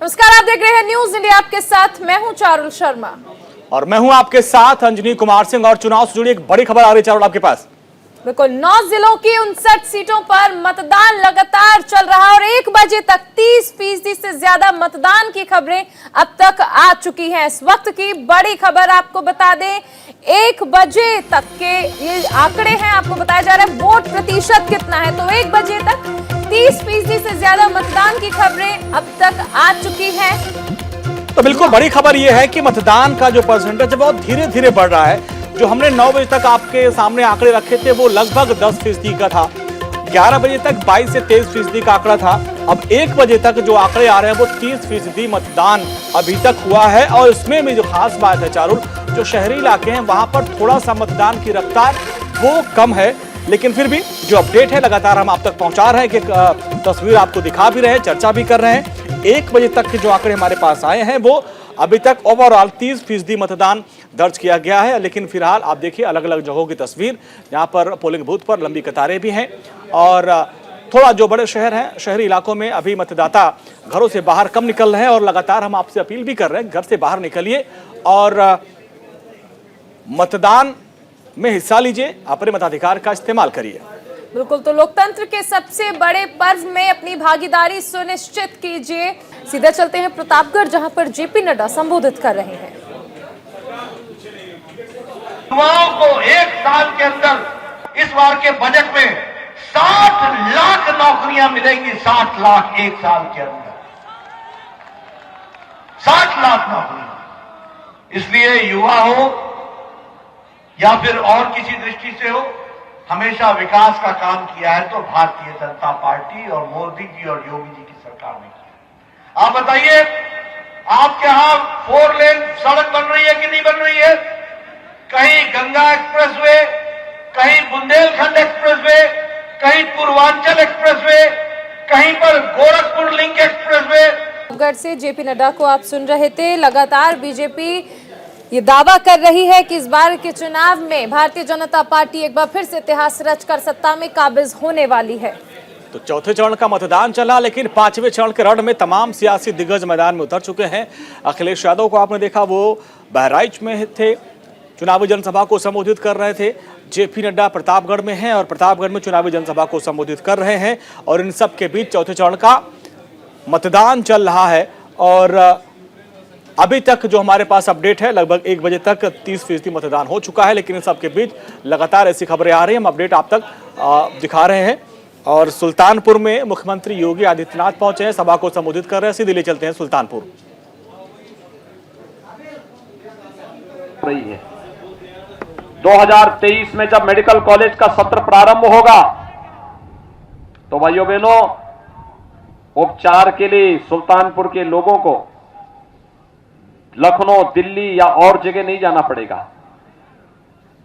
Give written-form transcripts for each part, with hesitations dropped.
नमस्कार, आप देख रहे हैं न्यूज इंडिया। आपके साथ मैं हूं चारुल शर्मा और मैं हूं आपके साथ अंजनी कुमार सिंह। और चुनाव से जुड़ी एक बड़ी खबर आ रही है चारुल आपके पास। बिल्कुल, 9 जिलों की 59 सीटों पर मतदान लगातार चल रहा है और 1 बजे तक 30% से ज्यादा मतदान की खबरें अब तक आ चुकी हैं। इस वक्त की बड़ी खबर आपको बता दें, 1 बजे तक के ये आंकड़े हैं। आपको बताया जा रहा है वोट प्रतिशत कितना है, तो 1 बजे तक 30% से ज्यादा मतदान की खबरें अब तक आ चुकी हैं। तो बिल्कुल बड़ी खबर यह है कि मतदान का जो परसेंटेज है बहुत धीरे धीरे बढ़ रहा है। जो हमने 9 बजे तक आपके सामने आंकड़े रखे थे वो लगभग 10% का था। 11 बजे तक 22 से 23% का आंकड़ा था। अब 1 बजे तक जो आंकड़े आ रहे हैं वो 30% मतदान अभी तक हुआ है। और इसमें भी जो खास बात है चारुल, जो शहरी इलाके हैं वहां पर थोड़ा सा मतदान की रफ्तार वो कम है, लेकिन फिर भी जो अपडेट है लगातार हम आप तक पहुंचा रहे हैं कि तस्वीर आपको दिखा भी रहे हैं, चर्चा भी कर रहे हैं। 1 बजे तक के जो आंकड़े हमारे पास आए हैं वो अभी तक ओवरऑल 30% मतदान दर्ज किया गया है। लेकिन फिलहाल आप देखिए अलग अलग जगहों की तस्वीर, यहाँ पर पोलिंग बूथ पर लंबी कतारें भी हैं। और थोड़ा जो बड़े शहर हैं, शहरी इलाकों में अभी मतदाता घरों से बाहर कम निकल रहे हैं। और लगातार हम आपसे अपील भी कर रहे हैं, घर से बाहर निकलिए और मतदान में हिस्सा लीजिए, अपने मताधिकार का इस्तेमाल करिए। बिल्कुल, तो लोकतंत्र के सबसे बड़े पर्व में अपनी भागीदारी सुनिश्चित कीजिए। सीधे चलते हैं प्रतापगढ़, जहां पर जेपी नड्डा संबोधित कर रहे हैं। युवाओं को 1 साल के अंदर इस बार के बजट में 60 लाख नौकरियां मिलेंगी। 60 लाख 1 साल के अंदर 60 लाख नौकरियां। इसलिए युवा हो या फिर और किसी दृष्टि से हो, हमेशा विकास का काम किया है तो भारतीय जनता पार्टी और मोदी जी और योगी जी की सरकार ने किया। आप बताइए, आपके यहां 4 लेन सड़क बन रही है कि नहीं बन रही है? कहीं गंगा एक्सप्रेसवे, कहीं बुंदेलखंड एक्सप्रेसवे, कहीं पूर्वांचल एक्सप्रेसवे, कहीं पर गोरखपुर लिंक एक्सप्रेसवे। प्रतापगढ़ से जेपी नड्डा को आप सुन रहे थे। लगातार बीजेपी ये दावा कर रही है कि इस बार के चुनाव में भारतीय जनता पार्टी एक बार फिर से इतिहास रचकर सत्ता में काबिज होने वाली है। तो चौथे चरण का मतदान चला, लेकिन 5वें चरण के रण में तमाम सियासी दिग्गज मैदान में उतर चुके हैं। अखिलेश यादव को आपने देखा, वो बहराइच में थे, चुनावी जनसभा को संबोधित कर रहे थे। जेपी नड्डा प्रतापगढ़ में हैं और प्रतापगढ़ में चुनावी जनसभा को संबोधित कर रहे हैं। और इन सब के बीच चौथे चरण का मतदान चल रहा है। और अभी तक जो हमारे पास अपडेट है, लगभग 1 बजे तक 30% मतदान हो चुका है। लेकिन इन सब के बीच लगातार ऐसी खबरें आ रही हैं, हम अपडेट आप तक दिखा रहे हैं। और सुल्तानपुर में मुख्यमंत्री योगी आदित्यनाथ पहुंचे हैं, सभा को संबोधित कर रहे हैं। सीधे ले चलते हैं सुल्तानपुर। रही है 2023 में जब मेडिकल कॉलेज का सत्र प्रारंभ होगा तो भाइयों बहनों, उपचार के लिए सुल्तानपुर के लोगों को लखनऊ, दिल्ली या और जगह नहीं जाना पड़ेगा।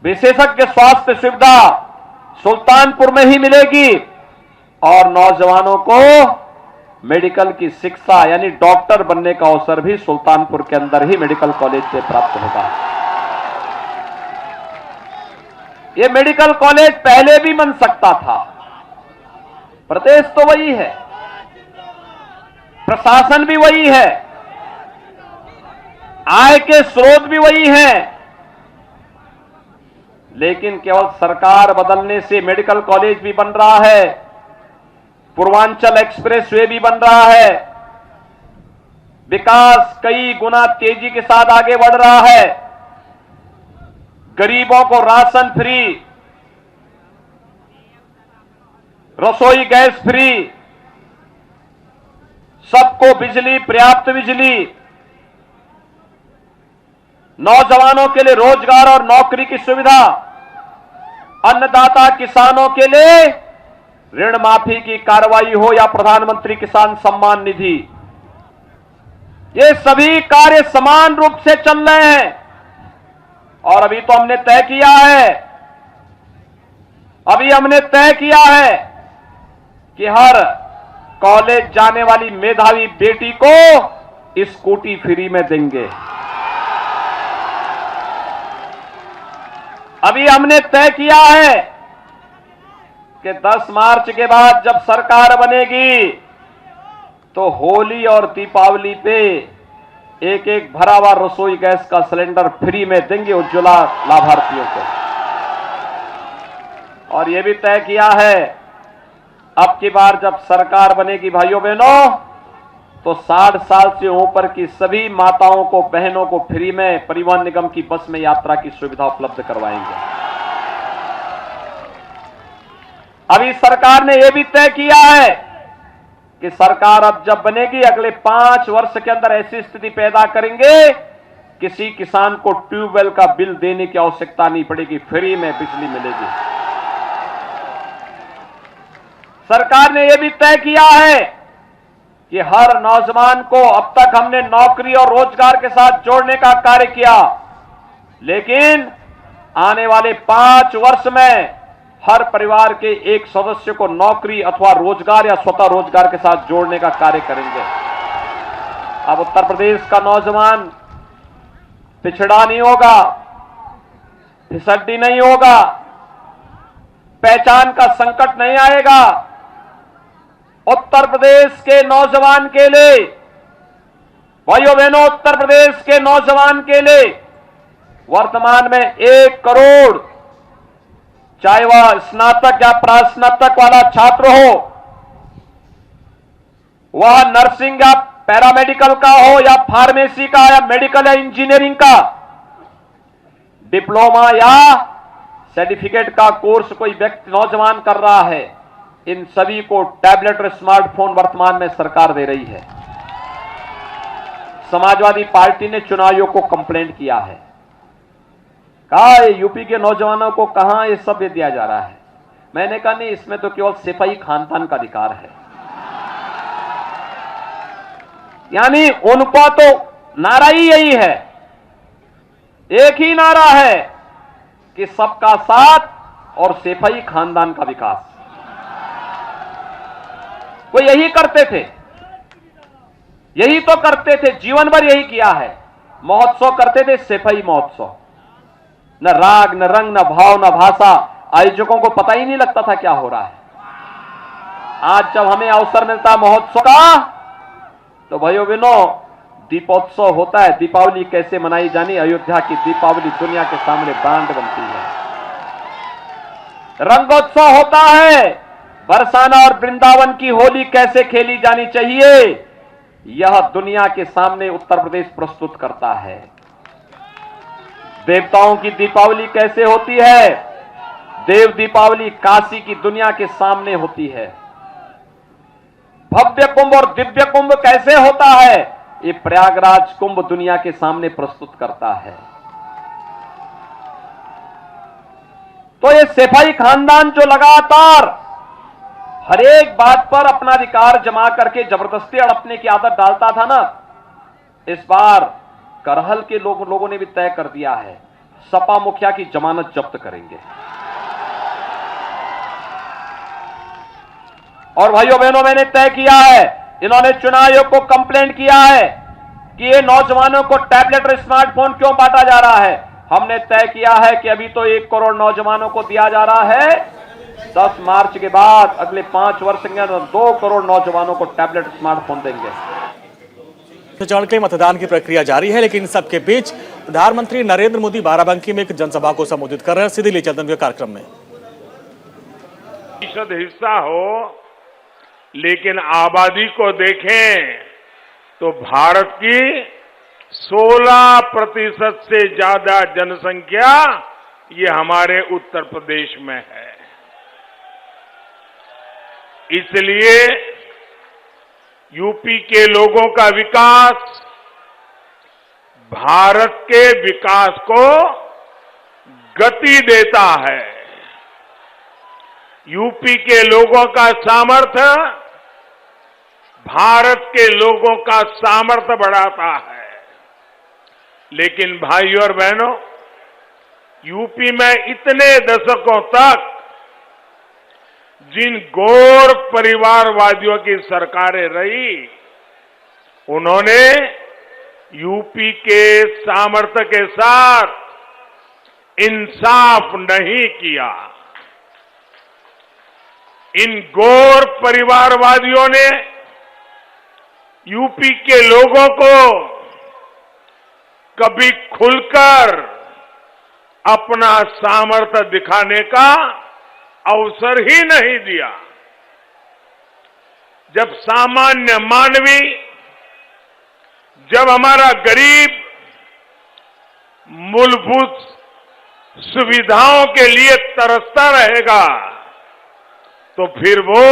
विशेषज्ञ स्वास्थ्य सुविधा सुल्तानपुर में ही मिलेगी और नौजवानों को मेडिकल की शिक्षा यानी डॉक्टर बनने का अवसर भी सुल्तानपुर के अंदर ही मेडिकल कॉलेज से प्राप्त होगा। यह मेडिकल कॉलेज पहले भी बन सकता था। प्रदेश तो वही है, प्रशासन भी वही है, आय के स्रोत भी वही हैं, लेकिन केवल सरकार बदलने से मेडिकल कॉलेज भी बन रहा है, पूर्वांचल एक्सप्रेसवे भी बन रहा है, विकास कई गुना तेजी के साथ आगे बढ़ रहा है। गरीबों को राशन फ्री, रसोई गैस फ्री, सबको बिजली, पर्याप्त बिजली, नौजवानों के लिए रोजगार और नौकरी की सुविधा, अन्नदाता किसानों के लिए ऋण माफी की कार्रवाई हो या प्रधानमंत्री किसान सम्मान निधि, ये सभी कार्य समान रूप से चल रहे हैं। और अभी तो हमने तय किया है कि हर कॉलेज जाने वाली मेधावी बेटी को स्कूटी फ्री में देंगे। अभी हमने तय किया है कि 10 मार्च के बाद जब सरकार बनेगी तो होली और दीपावली पे एक एक भरा हुआ रसोई गैस का सिलेंडर फ्री में देंगे उज्ज्वला लाभार्थियों को। और यह भी तय किया है अब की बार जब सरकार बनेगी भाइयों बहनों, तो 60 साल से ऊपर की सभी माताओं को, बहनों को फ्री में परिवहन निगम की बस में यात्रा की सुविधा उपलब्ध करवाएंगे। अभी सरकार ने यह भी तय किया है कि सरकार अब जब बनेगी अगले 5 वर्ष के अंदर ऐसी स्थिति पैदा करेंगे किसी किसान को ट्यूबवेल का बिल देने की आवश्यकता नहीं पड़ेगी, फ्री में बिजली मिलेगी। सरकार ने यह भी तय किया है कि हर नौजवान को, अब तक हमने नौकरी और रोजगार के साथ जोड़ने का कार्य किया, लेकिन आने वाले 5 वर्ष में हर परिवार के एक सदस्य को नौकरी अथवा रोजगार या स्वतः रोजगार के साथ जोड़ने का कार्य करेंगे। अब उत्तर प्रदेश का नौजवान पिछड़ा नहीं होगा, फिसड्डी नहीं होगा, पहचान का संकट नहीं आएगा। उत्तर प्रदेश के नौजवान के लिए, भाइयों बहनों, उत्तर प्रदेश के नौजवान के लिए वर्तमान में 1 करोड़, चाहे वह स्नातक या प्रास्नातक वाला छात्र हो, वह नर्सिंग या पैरामेडिकल का हो या फार्मेसी का या मेडिकल या इंजीनियरिंग का डिप्लोमा या सर्टिफिकेट का कोर्स कोई व्यक्ति नौजवान कर रहा है, इन सभी को टैबलेट और स्मार्टफोन वर्तमान में सरकार दे रही है। समाजवादी पार्टी ने चुनाव आयोग को कंप्लेंट किया है, कहा यूपी के नौजवानों को कहां ये सब दिया जा रहा है। मैंने कहा नहीं, इसमें तो केवल सिपाही खानदान का अधिकार है। यानी उनका तो नारा ही यही है, एक ही नारा है कि सबका साथ और सिपाही खानदान का विकास। वो यही करते थे, यही तो करते थे, जीवन भर यही किया है। महोत्सव करते थे, सिपाही महोत्सव, न राग न रंग न भाव न भाषा, आयोजकों को पता ही नहीं लगता था क्या हो रहा है। आज जब हमें अवसर मिलता है महोत्सव का, तो भाइयों बहनों दीपोत्सव होता है, दीपावली कैसे मनाई जानी, अयोध्या की दीपावली दुनिया के सामने ब्रांड बनती है। रंगोत्सव होता है, बरसाना और वृंदावन की होली कैसे खेली जानी चाहिए, यह दुनिया के सामने उत्तर प्रदेश प्रस्तुत करता है। देवताओं की दीपावली कैसे होती है, देव दीपावली काशी की दुनिया के सामने होती है। भव्य कुंभ और दिव्य कुंभ कैसे होता है, ये प्रयागराज कुंभ दुनिया के सामने प्रस्तुत करता है। तो ये सिपाही खानदान जो लगातार हर एक बात पर अपना अधिकार जमा करके जबरदस्ती हड़पने की आदत डालता था ना, इस बार करहल के लोगों ने भी तय कर दिया है, सपा मुखिया की जमानत जब्त करेंगे। और भाइयों बहनों, मैंने तय किया है, इन्होंने चुनाव आयोग को कंप्लेंट किया है कि ये नौजवानों को टैबलेट और स्मार्टफोन क्यों बांटा जा रहा है। हमने तय किया है कि अभी तो 1 करोड़ नौजवानों को दिया जा रहा है, 10 मार्च के बाद अगले 5 वर्ष के अंदर 2 करोड़ नौजवानों को टैबलेट स्मार्टफोन देंगे। चरण के मतदान की प्रक्रिया जारी है, लेकिन सबके बीच प्रधानमंत्री नरेंद्र मोदी बाराबंकी में एक जनसभा को संबोधित कर रहे हैं। सीधे ले चलते हैं कार्यक्रम में। हिस्सा हो, लेकिन आबादी को देखें तो भारत की 16% से ज्यादा जनसंख्या ये हमारे उत्तर प्रदेश में है। इसलिए यूपी के लोगों का विकास भारत के विकास को गति देता है। यूपी के लोगों का सामर्थ्य भारत के लोगों का सामर्थ्य बढ़ाता है। लेकिन भाइयों और बहनों, यूपी में इतने दशकों तक जिन गौर परिवारवादियों की सरकारें रही, उन्होंने यूपी के सामर्थ्य के साथ इंसाफ नहीं किया। इन गौर परिवारवादियों ने यूपी के लोगों को कभी खुलकर अपना सामर्थ्य दिखाने का अवसर ही नहीं दिया। जब सामान्य मानवी, जब हमारा गरीब मूलभूत सुविधाओं के लिए तरसता रहेगा, तो फिर वो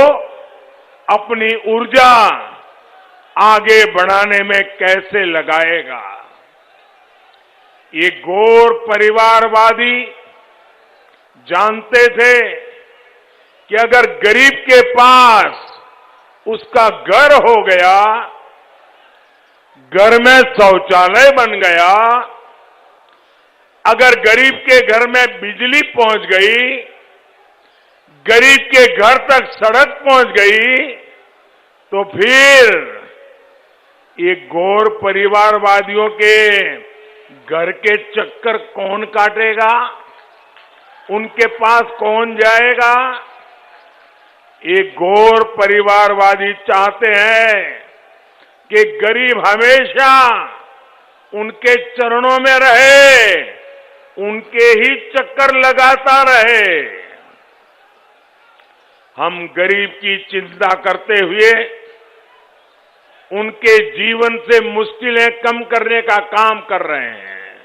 अपनी ऊर्जा आगे बढ़ाने में कैसे लगाएगा। ये गौर परिवारवादी जानते थे कि अगर गरीब के पास उसका घर हो गया, घर में शौचालय बन गया, अगर गरीब के घर में बिजली पहुंच गई, गरीब के घर तक सड़क पहुंच गई, तो फिर ये गौर परिवारवादियों के घर के चक्कर कौन काटेगा, उनके पास कौन जाएगा। ये गौर परिवारवादी चाहते हैं कि गरीब हमेशा उनके चरणों में रहे, उनके ही चक्कर लगाता रहे। हम गरीब की चिंता करते हुए उनके जीवन से मुश्किलें कम करने का काम कर रहे हैं,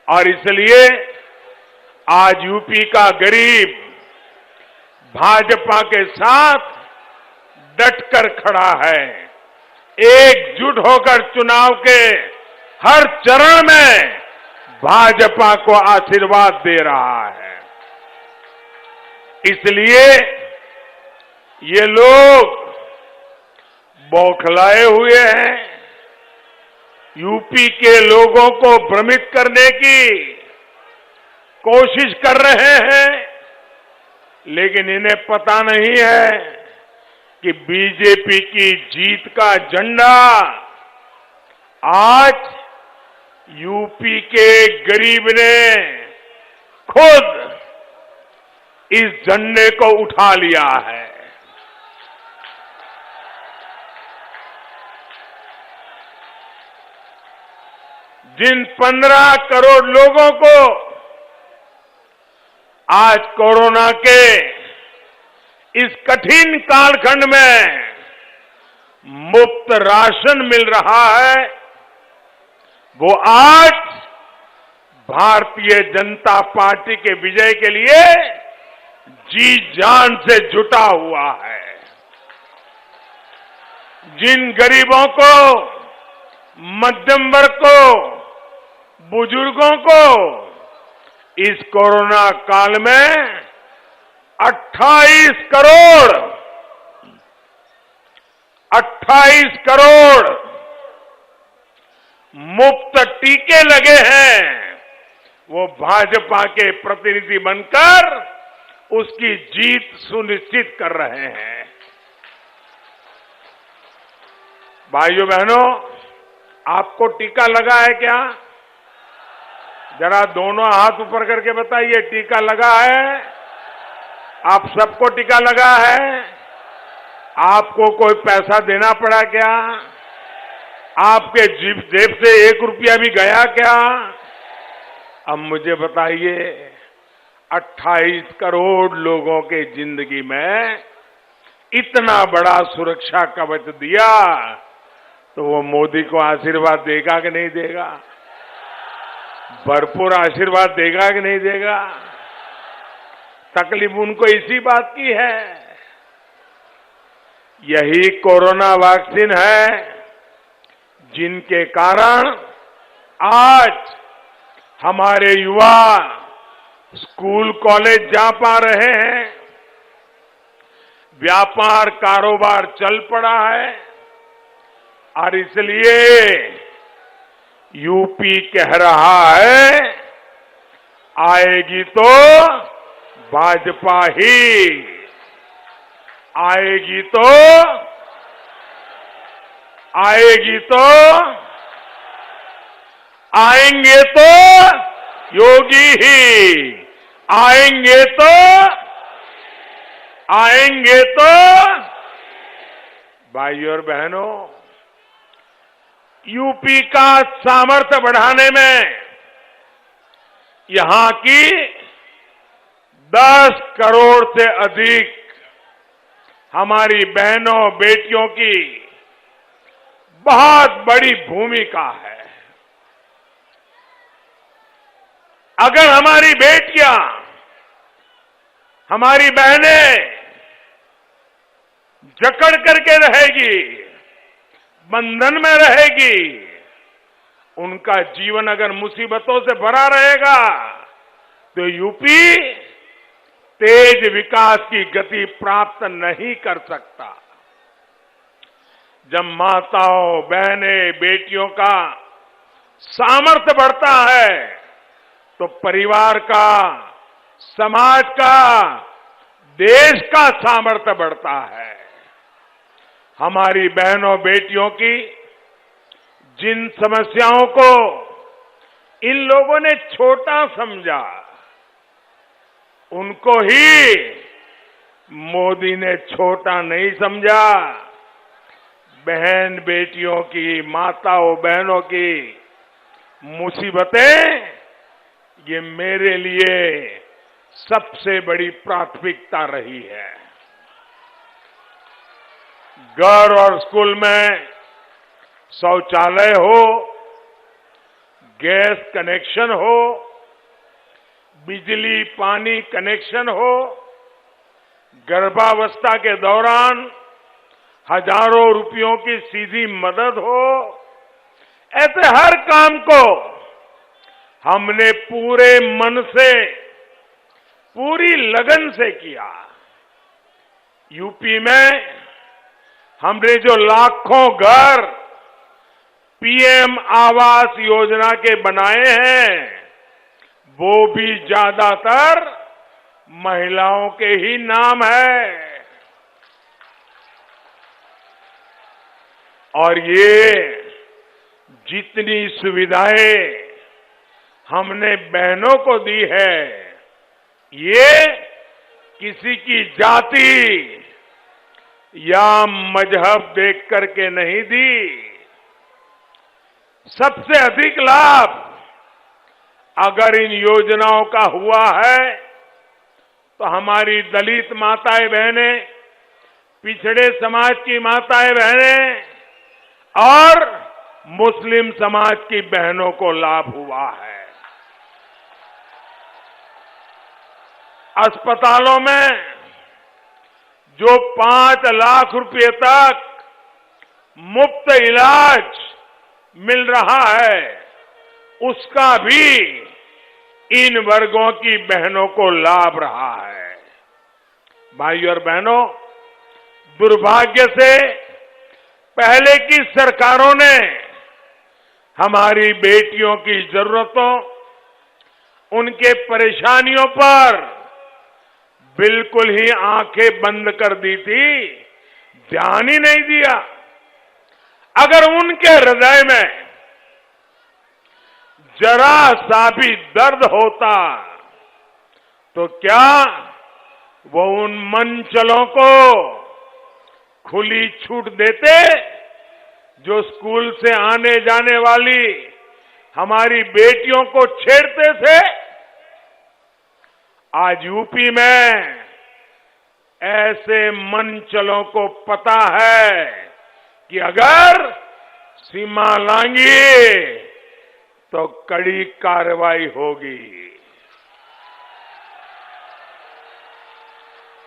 और इसलिए आज यूपी का गरीब भाजपा के साथ डटकर खड़ा है, एकजुट होकर चुनाव के हर चरण में भाजपा को आशीर्वाद दे रहा है। इसलिए ये लोग बौखलाए हुए हैं, यूपी के लोगों को भ्रमित करने की कोशिश कर रहे हैं, लेकिन इन्हें पता नहीं है कि बीजेपी की जीत का झंडा आज यूपी के गरीब ने खुद इस झंडे को उठा लिया है। जिन 15 करोड़ लोगों को आज कोरोना के इस कठिन कालखंड में मुफ्त राशन मिल रहा है, वो आज भारतीय जनता पार्टी के विजय के लिए जी जान से जुटा हुआ है। जिन गरीबों को, मध्यम वर्ग को, बुजुर्गों को इस कोरोना काल में 28 करोड़ मुफ्त टीके लगे हैं, वो भाजपा के प्रतिनिधि बनकर उसकी जीत सुनिश्चित कर रहे हैं। भाइयों बहनों, आपको टीका लगा है क्या? जरा दोनों हाथ ऊपर करके बताइए, टीका लगा है? आप सबको टीका लगा है? आपको कोई पैसा देना पड़ा क्या? आपके जेब से 1 रुपया भी गया क्या? अब मुझे बताइए, 28 करोड़ लोगों के जिंदगी में इतना बड़ा सुरक्षा कवच दिया, तो वो मोदी को आशीर्वाद देगा कि नहीं देगा? भरपूर आशीर्वाद देगा कि नहीं देगा? तकलीफ उनको इसी बात की है। यही कोरोना वैक्सीन है जिनके कारण आज हमारे युवा स्कूल कॉलेज जा पा रहे हैं, व्यापार कारोबार चल पड़ा है, और इसलिए यूपी कह रहा है, आएगी तो भाजपा ही, आएगी तो आएंगे तो योगी ही, आएंगे तो भाइयों और बहनों, यूपी का सामर्थ्य बढ़ाने में यहां की 10 करोड़ से अधिक हमारी बहनों बेटियों की बहुत बड़ी भूमिका है। अगर हमारी बेटियां, हमारी बहनें जकड़ करके रहेगी, बंधन में रहेगी, उनका जीवन अगर मुसीबतों से भरा रहेगा तो यूपी तेज विकास की गति प्राप्त नहीं कर सकता। जब माताओं, बहनें, बेटियों का सामर्थ्य बढ़ता है तो परिवार का, समाज का, देश का सामर्थ्य बढ़ता है। हमारी बहनों बेटियों की जिन समस्याओं को इन लोगों ने छोटा समझा, उनको ही मोदी ने छोटा नहीं समझा। बहन बेटियों की, माताओं बहनों की मुसीबतें ये मेरे लिए सबसे बड़ी प्राथमिकता रही है। घर और स्कूल में शौचालय हो, गैस कनेक्शन हो, बिजली पानी कनेक्शन हो, गर्भावस्था के दौरान हजारों रुपयों की सीधी मदद हो, ऐसे हर काम को हमने पूरे मन से, पूरी लगन से किया। यूपी में हमने जो लाखों घर पीएम आवास योजना के बनाए हैं, वो भी ज्यादातर महिलाओं के ही नाम है। और ये जितनी सुविधाएं हमने बहनों को दी है, ये किसी की जाति या मजहब देख करके नहीं दी। सबसे अधिक लाभ अगर इन योजनाओं का हुआ है तो हमारी दलित माताएं बहनें, पिछड़े समाज की माताएं बहनें और मुस्लिम समाज की बहनों को लाभ हुआ है। अस्पतालों में जो 5 लाख रुपए तक मुफ्त इलाज मिल रहा है, उसका भी इन वर्गों की बहनों को लाभ रहा है। भाइयों और बहनों, दुर्भाग्य से पहले की सरकारों ने हमारी बेटियों की जरूरतों, उनके परेशानियों पर बिल्कुल ही आंखें बंद कर दी थी, ध्यान ही नहीं दिया। अगर उनके हृदय में जरा सा भी दर्द होता तो क्या वो उन मंचलों को खुली छूट देते जो स्कूल से आने जाने वाली हमारी बेटियों को छेड़ते थे? आज यूपी में ऐसे मंचलों को पता है कि अगर सीमा लांगी तो कड़ी कार्रवाई होगी।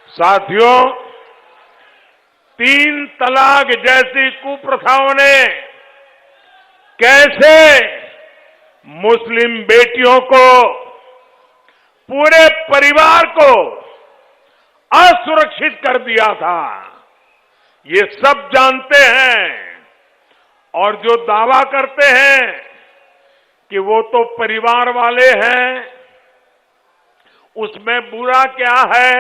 साथियों, 3 तलाक जैसी कुप्रथाओं ने कैसे मुस्लिम बेटियों को, पूरे परिवार को असुरक्षित कर दिया था, ये सब जानते हैं। और जो दावा करते हैं कि वो तो परिवार वाले हैं, उसमें बुरा क्या है?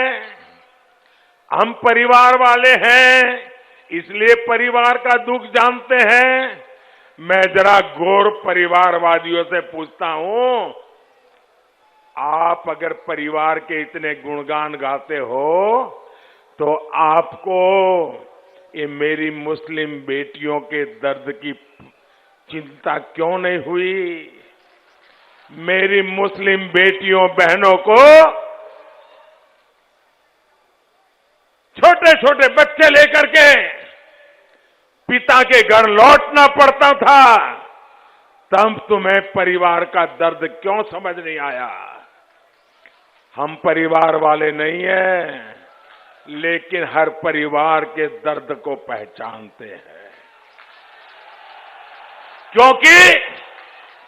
हम परिवार वाले हैं, इसलिए परिवार का दुख जानते हैं। मैं जरा गौर परिवारवादियों से पूछता हूं, आप अगर परिवार के इतने गुणगान गाते हो तो आपको ये मेरी मुस्लिम बेटियों के दर्द की चिंता क्यों नहीं हुई? मेरी मुस्लिम बेटियों बहनों को छोटे छोटे बच्चे लेकर के पिता के घर लौटना पड़ता था, तब तुम्हें परिवार का दर्द क्यों समझ नहीं आया? हम परिवार वाले नहीं हैं, लेकिन हर परिवार के दर्द को पहचानते हैं, क्योंकि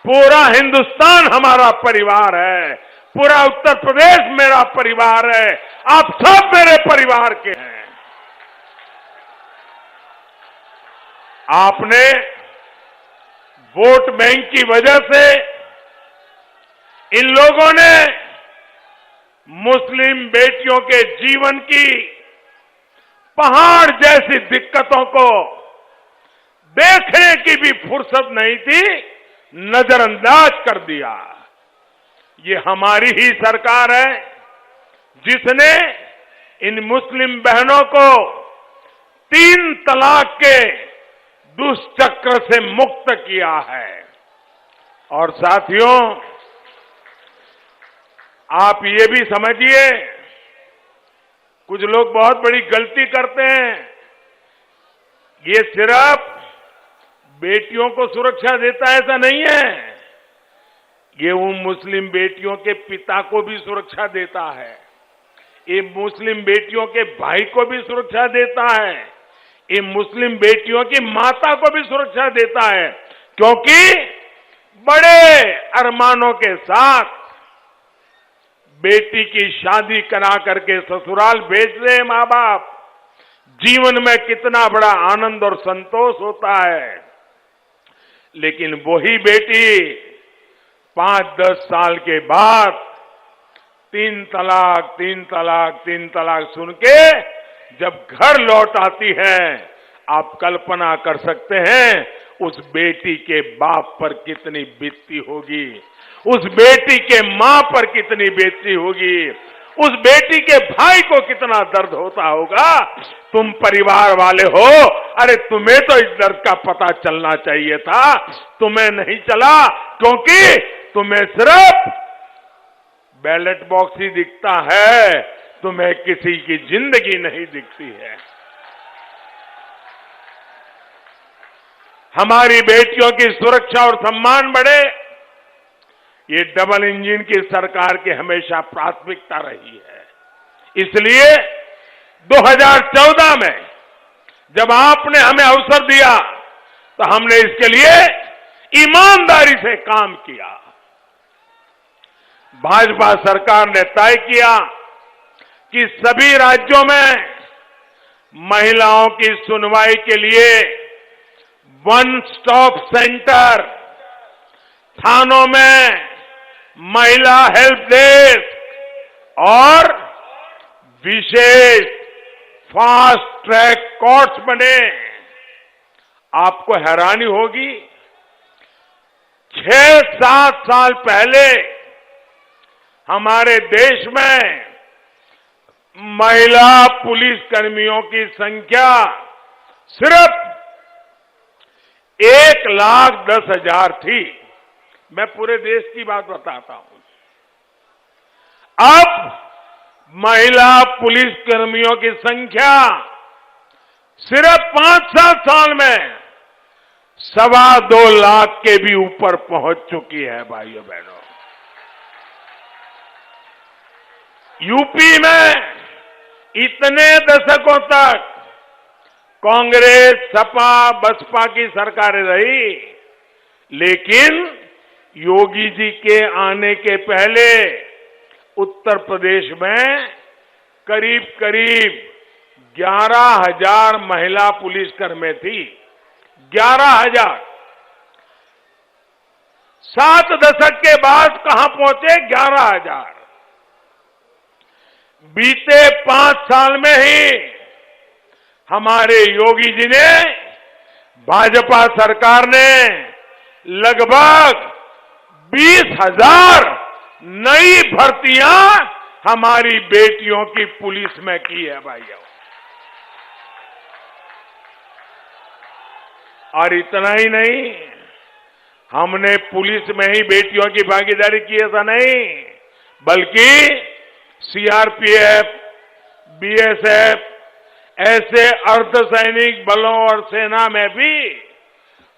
पूरा हिंदुस्तान हमारा परिवार है, पूरा उत्तर प्रदेश मेरा परिवार है, आप सब मेरे परिवार के हैं। आपने वोट बैंक की वजह से इन लोगों ने मुस्लिम बेटियों के जीवन की पहाड़ जैसी दिक्कतों को देखने की भी फुर्सत नहीं थी, नजरअंदाज कर दिया। ये हमारी ही सरकार है जिसने इन मुस्लिम बहनों को 3 तलाक के दुष्चक्र से मुक्त किया है। और साथियों, आप ये भी समझिए, कुछ लोग बहुत बड़ी गलती करते हैं। ये सिर्फ बेटियों को सुरक्षा देता है ऐसा नहीं है, ये उन मुस्लिम बेटियों के पिता को भी सुरक्षा देता है, ये मुस्लिम बेटियों के भाई को भी सुरक्षा देता है, ये मुस्लिम बेटियों की माता को भी सुरक्षा देता है, क्योंकि बड़े अरमानों के साथ बेटी की शादी करा करके ससुराल भेज रहे मां बाप, जीवन में कितना बड़ा आनंद और संतोष होता है। लेकिन वही बेटी 5-10 साल के बाद 3 तलाक 3 तलाक 3 तलाक सुन के जब घर लौट आती है, आप कल्पना कर सकते हैं उस बेटी के बाप पर कितनी बीतती होगी, उस बेटी के मां पर कितनी बीतती होगी, उस बेटी के भाई को कितना दर्द होता होगा। तुम परिवार वाले हो, अरे तुम्हें तो इस दर्द का पता चलना चाहिए था, तुम्हें नहीं चला, क्योंकि तुम्हें सिर्फ बैलेट बॉक्स ही दिखता है, तुम्हें किसी की जिंदगी नहीं दिखती है। हमारी बेटियों की सुरक्षा और सम्मान बढ़े, ये डबल इंजन की सरकार की हमेशा प्राथमिकता रही है। इसलिए 2014 में जब आपने हमें अवसर दिया तो हमने इसके लिए ईमानदारी से काम किया। भाजपा सरकार ने तय किया कि सभी राज्यों में महिलाओं की सुनवाई के लिए वन स्टॉप सेंटर, थानों में महिला हेल्प डेस्क और विशेष फास्ट ट्रैक कोर्ट्स बने। आपको हैरानी होगी, 6-7 साल पहले हमारे देश में महिला पुलिस कर्मियों की संख्या सिर्फ 1,10,000 थी। मैं पूरे देश की बात बताता हूं। अब महिला पुलिस कर्मियों की संख्या सिर्फ 5-7 साल में 2.25 लाख के भी ऊपर पहुंच चुकी है। भाइयों बहनों, यूपी में इतने दशकों तक कांग्रेस, सपा, बसपा की सरकारें रही, लेकिन योगी जी के आने के पहले उत्तर प्रदेश में करीब करीब 11,000 महिला पुलिसकर्मी थी। 11,000। 7 दशक के बाद कहां पहुंचे? 11,000। बीते 5 साल में ही हमारे योगी जी ने, भाजपा सरकार ने लगभग 20,000 नई भर्तियां हमारी बेटियों की पुलिस में की है भाइयों। और इतना ही नहीं, हमने पुलिस में ही बेटियों की भागीदारी की ऐसा नहीं, बल्कि सीआरपीएफ, बीएसएफ ऐसे अर्धसैनिक बलों और सेना में भी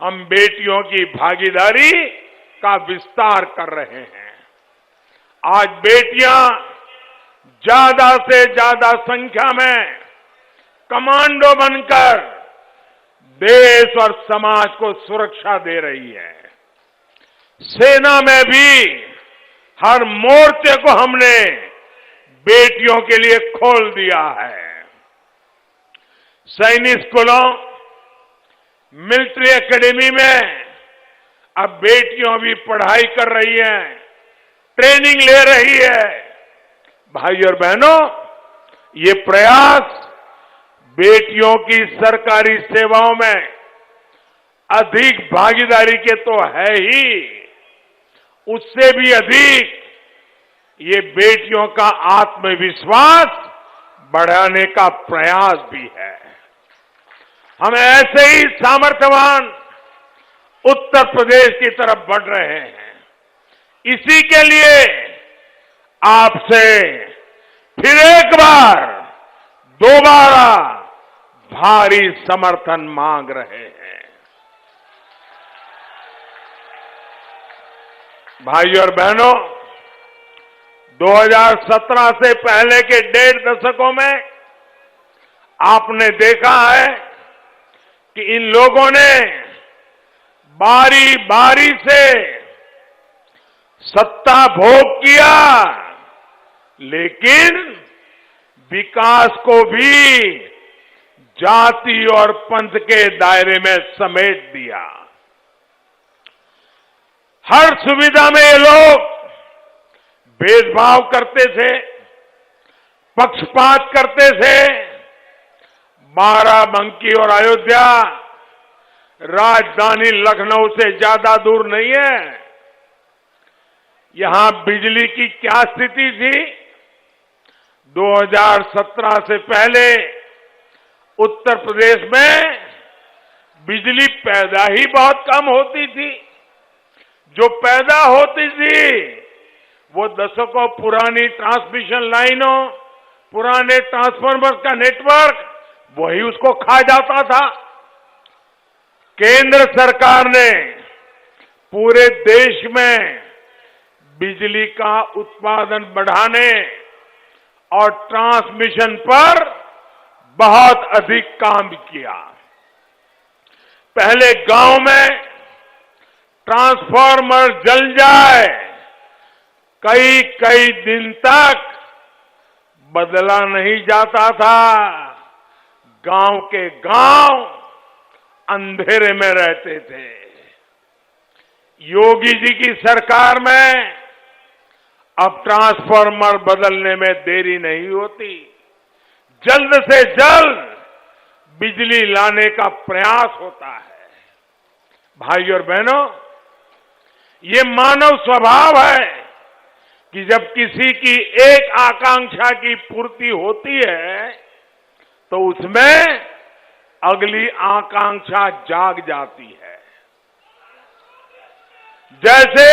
हम बेटियों की भागीदारी का विस्तार कर रहे हैं। आज बेटियां ज्यादा से ज्यादा संख्या में कमांडो बनकर देश और समाज को सुरक्षा दे रही है। सेना में भी हर मोर्चे को हमने बेटियों के लिए खोल दिया है। सैनिक स्कूलों, मिलिट्री एकेडमी में अब बेटियां भी पढ़ाई कर रही हैं, ट्रेनिंग ले रही है। भाई और बहनों, ये प्रयास बेटियों की सरकारी सेवाओं में अधिक भागीदारी के तो है ही, उससे भी अधिक ये बेटियों का आत्मविश्वास बढ़ाने का प्रयास भी है। हम ऐसे ही सामर्थ्यवान उत्तर प्रदेश की तरफ बढ़ रहे हैं। इसी के लिए आपसे फिर एक बार दोबारा भारी समर्थन मांग रहे हैं। भाइयों और बहनों, 2017 से पहले के 1.5 दशकों में आपने देखा है कि इन लोगों ने बारी बारी से सत्ता भोग किया, लेकिन विकास को भी जाति और पंथ के दायरे में समेट दिया। हर सुविधा में ये लोग भेदभाव करते थे, पक्षपात करते थे। बाराबंकी और अयोध्या राजधानी लखनऊ से ज्यादा दूर नहीं है। यहां बिजली की क्या स्थिति थी? 2017 से पहले उत्तर प्रदेश में बिजली पैदा ही बहुत कम होती थी। जो पैदा होती थी वो दशकों पुरानी ट्रांसमिशन लाइनों, पुराने ट्रांसफार्मर का नेटवर्क, वही उसको खा जाता था। केंद्र सरकार ने पूरे देश में बिजली का उत्पादन बढ़ाने और ट्रांसमिशन पर बहुत अधिक काम किया। पहले गांव में ट्रांसफार्मर जल जाए, कई कई दिन तक बदला नहीं जाता था। गांव के गांव अंधेरे में रहते थे। योगी जी की सरकार में अब ट्रांसफार्मर बदलने में देरी नहीं होती। जल्द से जल्द बिजली लाने का प्रयास होता है। भाइयों और बहनों, ये मानव स्वभाव है कि जब किसी की एक आकांक्षा की पूर्ति होती है तो उसमें अगली आकांक्षा जाग जाती है। जैसे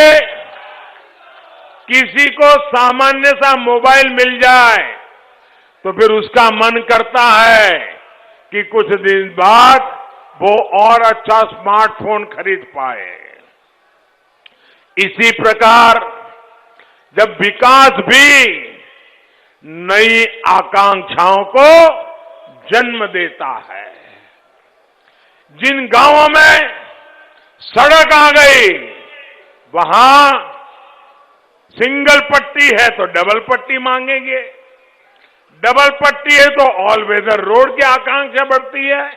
किसी को सामान्य सा मोबाइल मिल जाए तो फिर उसका मन करता है कि कुछ दिन बाद वो और अच्छा स्मार्टफोन खरीद पाए। इसी प्रकार जब विकास भी नई आकांक्षाओं को जन्म देता है। जिन गांवों में सड़क आ गई, वहां सिंगल पट्टी है तो डबल पट्टी मांगेंगे, डबल पट्टी है तो ऑल वेदर रोड की आकांक्षा बढ़ती है।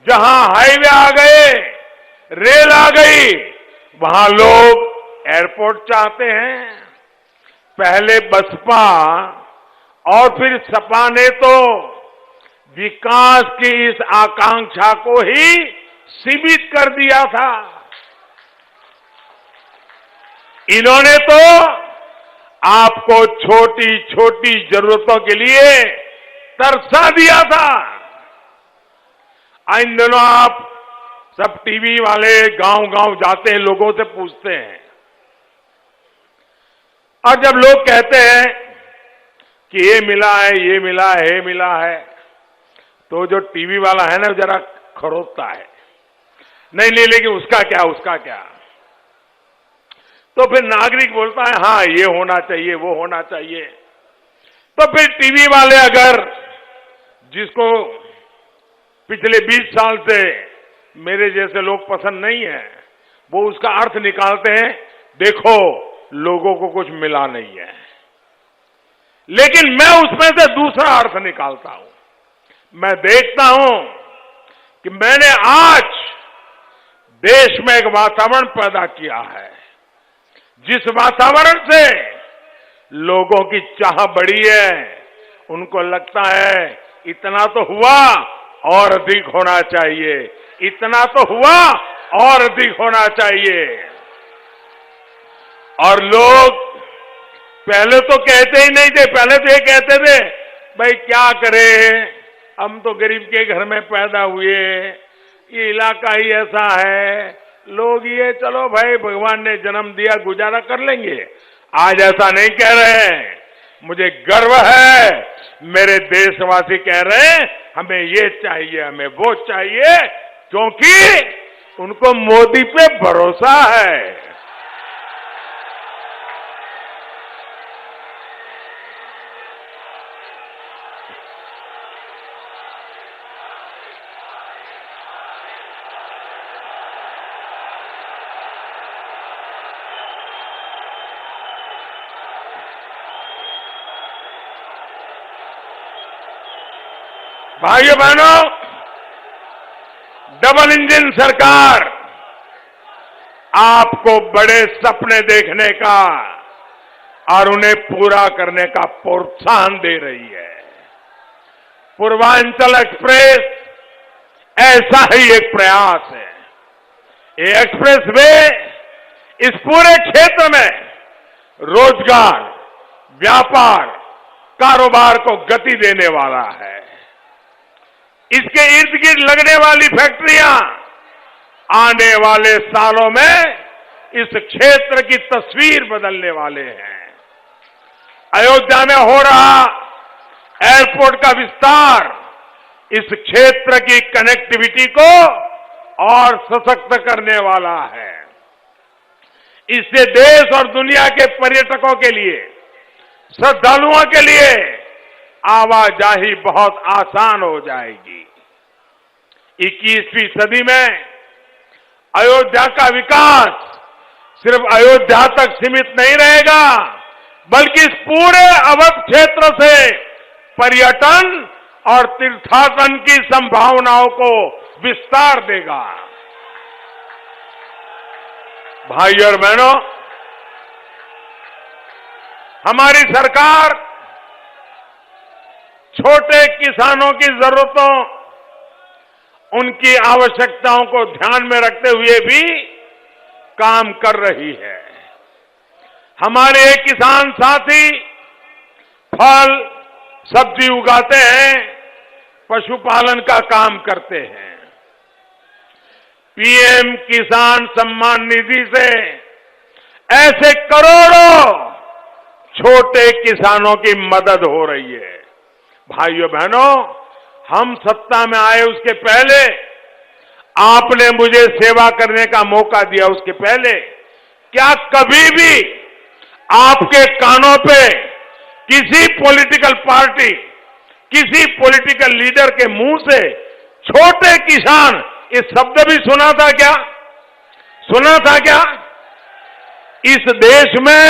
जहां हाईवे आ गए, रेल आ गई, वहां लोग एयरपोर्ट चाहते हैं। पहले बसपा और फिर सपा ने तो विकास की इस आकांक्षा को ही सीमित कर दिया था। इन्होंने तो आपको छोटी छोटी जरूरतों के लिए तरसा दिया था। इन दिनों आप सब टीवी वाले गांव-गांव जाते हैं, लोगों से पूछते हैं, और जब लोग कहते हैं कि ये मिला है, ये मिला है, ये मिला है, तो जो टीवी वाला है ना जरा खरोटता है, नहीं नहीं लेकिन उसका क्या, उसका क्या। तो फिर नागरिक बोलता है हाँ ये होना चाहिए, वो होना चाहिए। तो फिर टीवी वाले अगर जिसको पिछले 20 साल से मेरे जैसे लोग पसंद नहीं है, वो उसका अर्थ निकालते हैं, देखो लोगों को कुछ मिला नहीं है। लेकिन मैं उसमें से दूसरा अर्थ निकालता हूं। मैं देखता हूं कि मैंने आज देश में एक वातावरण पैदा किया है, जिस वातावरण से लोगों की चाह बढ़ी है। उनको लगता है इतना तो हुआ और अधिक होना चाहिए, इतना तो हुआ और अधिक होना चाहिए। और लोग पहले तो कहते ही नहीं थे, पहले तो ये कहते थे भाई क्या करें, हम तो गरीब के घर में पैदा हुए, ये इलाका ही ऐसा है, लोग ये चलो भाई भगवान ने जन्म दिया गुजारा कर लेंगे। आज ऐसा नहीं कह रहे हैं। मुझे गर्व है, मेरे देशवासी कह रहे हैं हमें ये चाहिए, हमें वो चाहिए, क्योंकि उनको मोदी पे भरोसा है। भाइयों बहनों, डबल इंजन सरकार आपको बड़े सपने देखने का और उन्हें पूरा करने का प्रोत्साहन दे रही है। पूर्वांचल एक्सप्रेस ऐसा ही एक प्रयास है। ये एक्सप्रेस वे इस पूरे क्षेत्र में रोजगार, व्यापार, कारोबार को गति देने वाला है। इसके इर्द गिर्द लगने वाली फैक्ट्रियां आने वाले सालों में इस क्षेत्र की तस्वीर बदलने वाले हैं। अयोध्या में हो रहा एयरपोर्ट का विस्तार इस क्षेत्र की कनेक्टिविटी को और सशक्त करने वाला है। इससे देश और दुनिया के पर्यटकों के लिए, श्रद्धालुओं के लिए आवाजाही बहुत आसान हो जाएगी। 21वीं सदी में अयोध्या का विकास सिर्फ अयोध्या तक सीमित नहीं रहेगा, बल्कि इस पूरे अवध क्षेत्र से पर्यटन और तीर्थाटन की संभावनाओं को विस्तार देगा। भाइयों और बहनों, हमारी सरकार छोटे किसानों की जरूरतों, उनकी आवश्यकताओं को ध्यान में रखते हुए भी काम कर रही है। हमारे किसान साथी फल, सब्जी उगाते हैं, पशुपालन का काम करते हैं। पीएम किसान सम्मान निधि से ऐसे करोड़ों छोटे किसानों की मदद हो रही है। भाइयों बहनों, हम सत्ता में आए उसके पहले आपने मुझे सेवा करने का मौका दिया, उसके पहले क्या कभी भी आपके कानों पे किसी पॉलिटिकल पार्टी, किसी पॉलिटिकल लीडर के मुंह से छोटे किसान ये शब्द भी सुना था क्या? सुना था क्या? इस देश में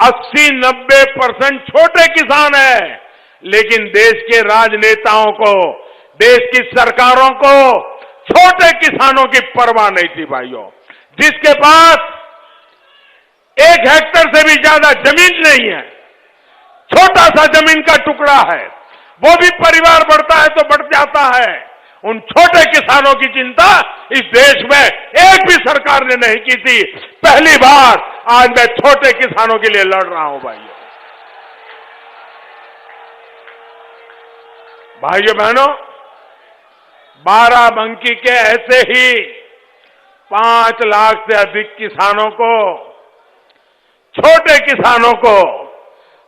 80-90% छोटे किसान हैं, लेकिन देश के राजनेताओं को, देश की सरकारों को छोटे किसानों की परवाह नहीं थी। भाइयों, जिसके पास 1 हेक्टेयर से भी ज्यादा जमीन नहीं है, छोटा सा जमीन का टुकड़ा है, वो भी परिवार बढ़ता है तो बढ़ जाता है। उन छोटे किसानों की चिंता इस देश में एक भी सरकार ने नहीं की थी। पहली बार आज मैं छोटे किसानों के लिए लड़ रहा हूं। भाइयों बहनों, बाराबंकी के ऐसे ही 5 लाख से अधिक किसानों को, छोटे किसानों को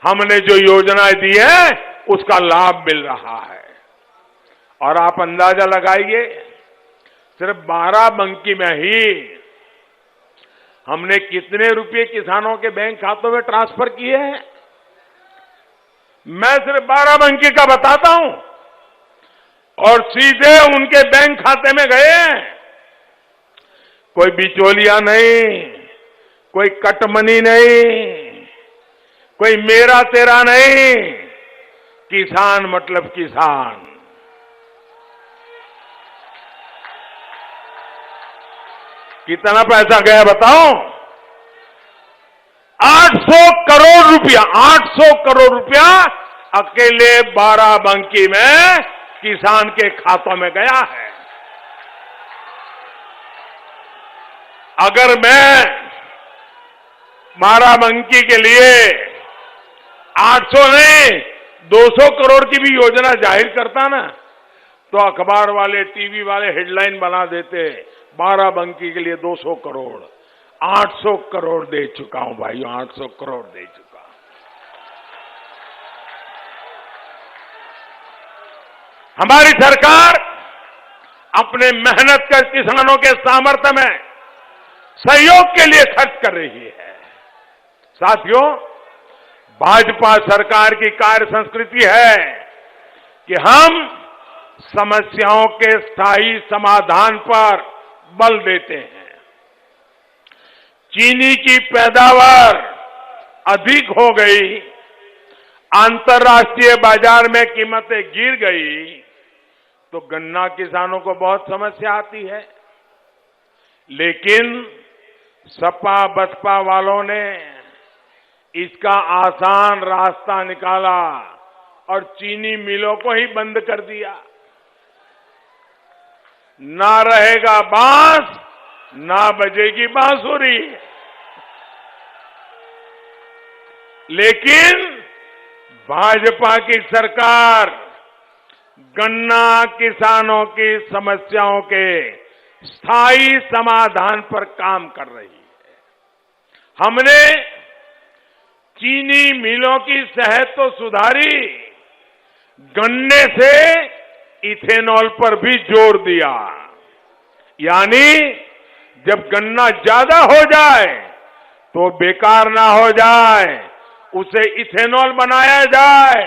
हमने जो योजनाएं दी है उसका लाभ मिल रहा है। और आप अंदाजा लगाइए, सिर्फ बाराबंकी में ही हमने कितने रुपए किसानों के बैंक खातों में ट्रांसफर किए हैं। मैं सिर्फ बाराबंकी का बताता हूं, और सीधे उनके बैंक खाते में गए हैं। कोई बिचौलिया नहीं, कोई कटमनी नहीं, कोई मेरा तेरा नहीं, किसान मतलब किसान। कितना पैसा गया बताओ? 800 करोड़ रुपया, 800 करोड़ रुपया अकेले बाराबंकी में किसान के खातों में गया है। अगर मैं बाराबंकी के लिए 800 नहीं 200 करोड़ की भी योजना जाहिर करता ना, तो अखबार वाले, टीवी वाले हेडलाइन बना देते, बाराबंकी के लिए 200 करोड़। 800 करोड़ दे चुका हूं भाइयों, 800 करोड़ दे चुका। हमारी सरकार अपने मेहनत कर किसानों के सामर्थ्य में सहयोग के लिए खर्च कर रही है। साथियों, भाजपा सरकार की कार्य संस्कृति है कि हम समस्याओं के स्थायी समाधान पर बल देते हैं। चीनी की पैदावार अधिक हो गई, अंतर्राष्ट्रीय बाजार में कीमतें गिर गई, तो गन्ना किसानों को बहुत समस्या आती है। लेकिन सपा बसपा वालों ने इसका आसान रास्ता निकाला और चीनी मिलों को ही बंद कर दिया। ना रहेगा बांस, ना बजेगी बांसुरी। लेकिन भाजपा की सरकार गन्ना किसानों की समस्याओं के स्थायी समाधान पर काम कर रही है। हमने चीनी मिलों की सेहत तो सुधारी, गन्ने से इथेनॉल पर भी जोर दिया। यानी जब गन्ना ज्यादा हो जाए तो बेकार ना हो जाए, उसे इथेनॉल बनाया जाए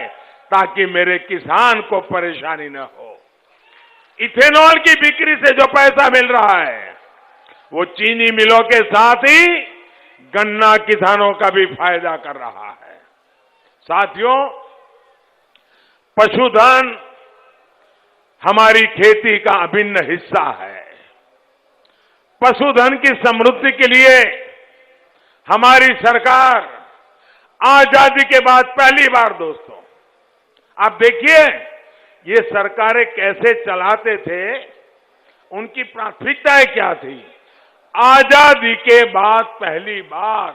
ताकि मेरे किसान को परेशानी न हो। इथेनॉल की बिक्री से जो पैसा मिल रहा है वो चीनी मिलों के साथ ही गन्ना किसानों का भी फायदा कर रहा है। साथियों, पशुधन हमारी खेती का अभिन्न हिस्सा है। पशुधन की समृद्धि के लिए हमारी सरकार आजादी के बाद पहली बार, दोस्तों आप देखिए ये सरकारें कैसे चलाते थे, उनकी प्राथमिकताएं क्या थी। आजादी के बाद पहली बार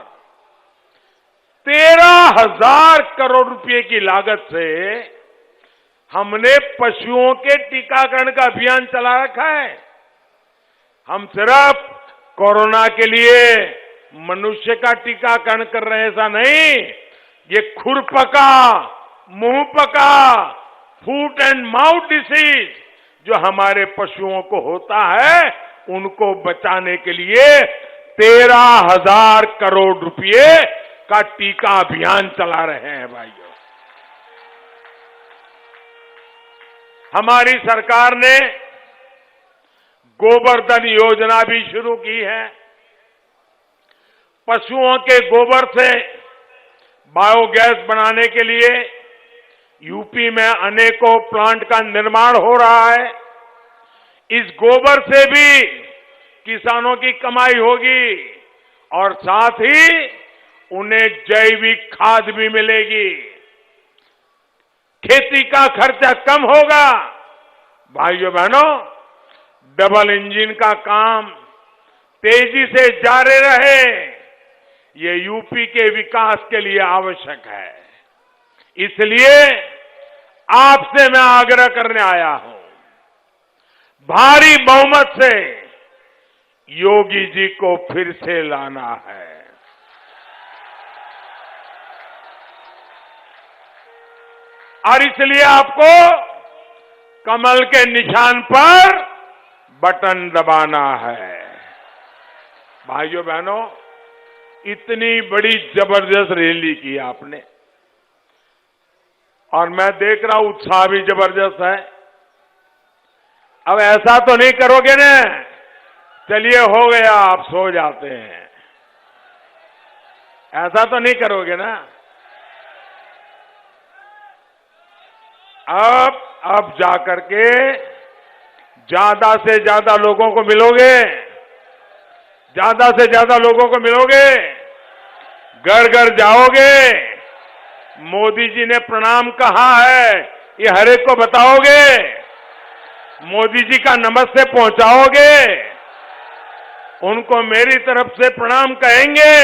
13,000 करोड़ रुपए की लागत से हमने पशुओं के टीकाकरण का अभियान चला रखा है। हम सिर्फ कोरोना के लिए मनुष्य का टीकाकरण कर रहे हैं ऐसा नहीं, ये खुरपका, मुंहपका, फूट एंड माउथ डिसीज जो हमारे पशुओं को होता है, उनको बचाने के लिए 13,000 करोड़ रुपए का टीका अभियान चला रहे हैं भाइयों। हमारी सरकार ने गोबरधन योजना भी शुरू की है। पशुओं के गोबर से बायोगैस बनाने के लिए यूपी में अनेकों प्लांट का निर्माण हो रहा है। इस गोबर से भी किसानों की कमाई होगी और साथ ही उन्हें जैविक खाद भी मिलेगी। खेती का खर्चा कम होगा। भाइयों बहनों, डबल इंजन का काम तेजी से जारी रहे, ये यूपी के विकास के लिए आवश्यक है। इसलिए आपसे मैं आग्रह करने आया हूं, भारी बहुमत से योगी जी को फिर से लाना है। और इसलिए आपको कमल के निशान पर बटन दबाना है। भाइयों बहनों, इतनी बड़ी जबरदस्त रैली की आपने, और मैं देख रहा हूं उत्साह भी जबरदस्त है। अब ऐसा तो नहीं करोगे ना, चलिए हो गया आप सो जाते हैं, ऐसा तो नहीं करोगे ना। अब जाकर के ज्यादा से ज्यादा लोगों को मिलोगे, ज्यादा से ज्यादा लोगों को मिलोगे, घर घर जाओगे, मोदी जी ने प्रणाम कहा है ये हर एक को बताओगे, मोदी जी का नमस्ते पहुंचाओगे, उनको मेरी तरफ से प्रणाम कहेंगे,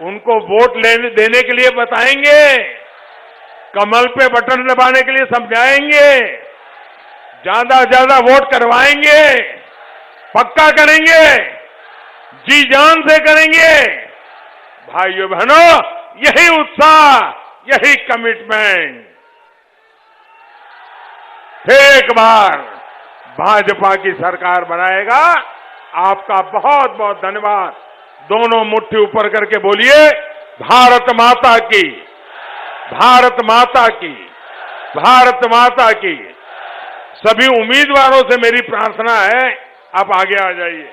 उनको वोट देने के लिए बताएंगे, कमल पे बटन दबाने के लिए समझाएंगे, ज्यादा वोट करवाएंगे, पक्का करेंगे, जी जान से करेंगे। भाइयों बहनों, यही उत्साह, यही कमिटमेंट। एक बार भाजपा की सरकार बनाएगा। आपका बहुत बहुत धन्यवाद। दोनों मुट्ठी ऊपर करके बोलिए, भारत माता की, भारत माता की, भारत माता की। सभी उम्मीदवारों से मेरी प्रार्थना है, आप आगे आ जाइए।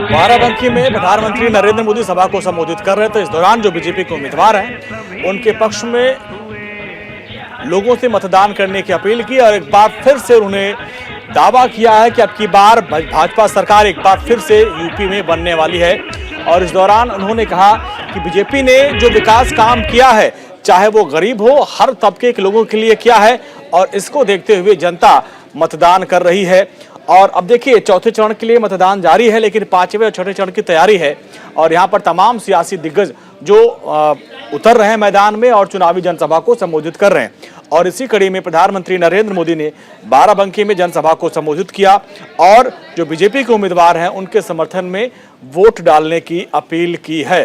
बाराबंकी में प्रधानमंत्री नरेंद्र मोदी सभा को संबोधित कर रहे थे। इस दौरान जो बीजेपी के उम्मीदवार हैं, उनके पक्ष में लोगों से मतदान करने की अपील की और एक बार फिर से उन्होंने दावा किया है कि अब की बार भाजपा सरकार एक बार फिर से यूपी में बनने वाली है। और इस दौरान उन्होंने कहा कि बीजेपी ने जो विकास काम किया है, चाहे वो गरीब हो, हर तबके के लोगों के लिए किया है, और इसको देखते हुए जनता मतदान कर रही है। और अब देखिए, चौथे चरण के लिए मतदान जारी है, लेकिन पांचवें और छठे चरण की तैयारी है। और यहाँ पर तमाम सियासी दिग्गज जो उतर रहे हैं मैदान में और चुनावी जनसभा को संबोधित कर रहे हैं। और इसी कड़ी में प्रधानमंत्री नरेंद्र मोदी ने बाराबंकी में जनसभा को संबोधित किया और जो बीजेपी के उम्मीदवार हैं उनके समर्थन में वोट डालने की अपील की है।